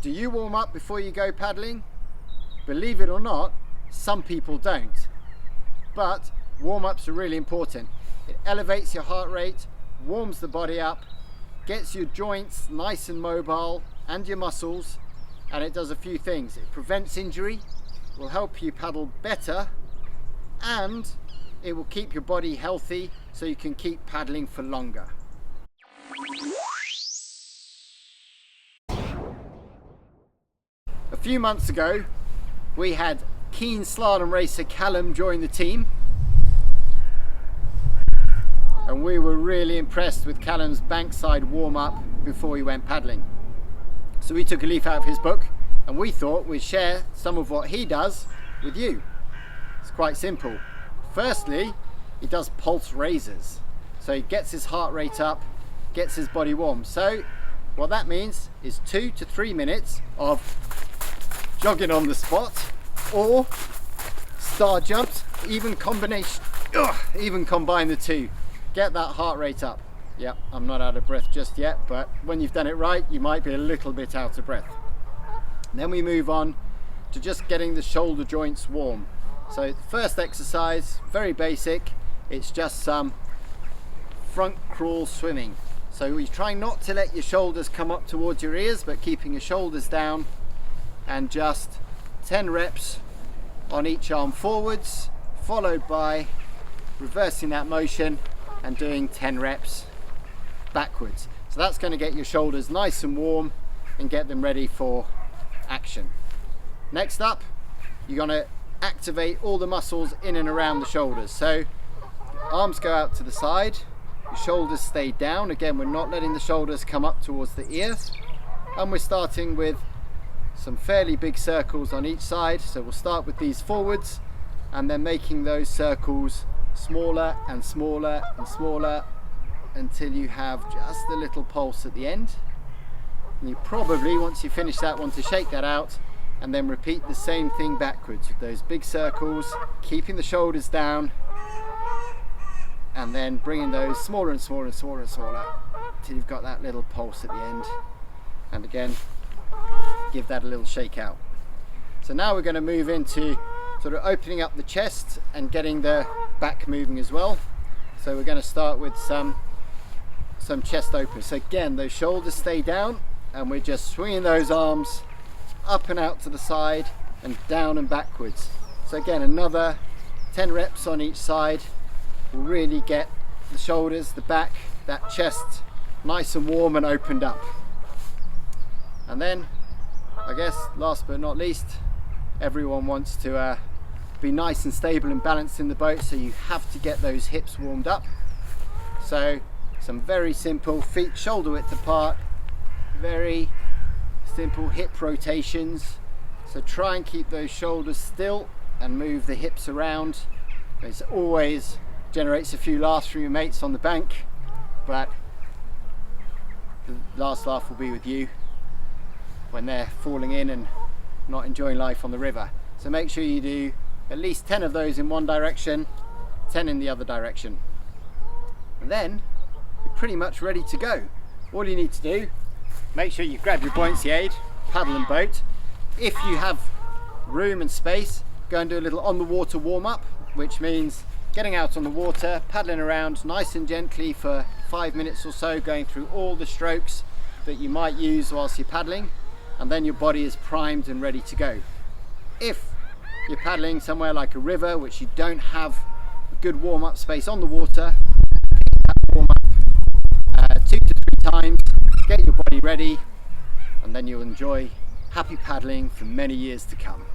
Do you warm up before you go paddling? Believe it or not, some people don't. But warm-ups are really important. It elevates your heart rate, warms the body up, gets your joints nice and mobile and your muscles, and it does a few things. It prevents injury, will help you paddle better, and it will keep your body healthy so you can keep paddling for longer. A few months ago, we had keen slalom racer Callum join the team, and we were really impressed with Callum's bankside warm-up before he went paddling. So we took a leaf out of his book and we thought we'd share some of what he does with you. It's quite simple. Firstly, he does pulse raises. So he gets his heart rate up, gets his body warm. So what that means is 2 to 3 minutes of jogging on the spot or star jumps, even combine the two. Get that heart rate up. Yep, I'm not out of breath just yet, but when you've done it right, you might be a little bit out of breath. And then we move on to just getting the shoulder joints warm. So the first exercise, very basic, it's just some front crawl swimming. So you're trying not to let your shoulders come up towards your ears, but keeping your shoulders down, and just 10 reps on each arm forwards, followed by reversing that motion and doing 10 reps backwards. So that's going to get your shoulders nice and warm and get them ready for action. Next up, you're going to activate all the muscles in and around the shoulders. So arms go out to the side, your shoulders stay down. Again, we're not letting the shoulders come up towards the ears, and we're starting with some fairly big circles on each side. So we'll start with these forwards and then making those circles smaller and smaller and smaller until you have just a little pulse at the end. And you probably, once you finish that, want to shake that out and then repeat the same thing backwards with those big circles, keeping the shoulders down, and then bringing those smaller and smaller and smaller and smaller until you've got that little pulse at the end. And again, give that a little shake out. So now we're going to move into sort of opening up the chest and getting the back moving as well. So we're going to start with some chest openers. So again, those shoulders stay down and we're just swinging those arms up and out to the side and down and backwards. So again, another 10 reps on each side will really get the shoulders, the back, that chest nice and warm and opened up. And then, I guess last but not least, everyone wants to be nice and stable and balanced in the boat, so you have to get those hips warmed up. So some very simple feet shoulder width apart, very simple hip rotations. So try and keep those shoulders still and move the hips around. It always generates a few laughs from your mates on the bank, but the last laugh will be with you when they're falling in and not enjoying life on the river. So make sure you do at least 10 of those in one direction, 10 in the other direction. And then you're pretty much ready to go. All you need to do, make sure you grab your buoyancy aid, paddle and boat. If you have room and space, go and do a little on the water warm up, which means getting out on the water, paddling around nice and gently for 5 minutes or so, going through all the strokes that you might use whilst you're paddling. And then your body is primed and ready to go. If you're paddling somewhere like a river, which you don't have a good warm-up space on the water, warm up 2 to 3 times, get your body ready, and then you'll enjoy happy paddling for many years to come.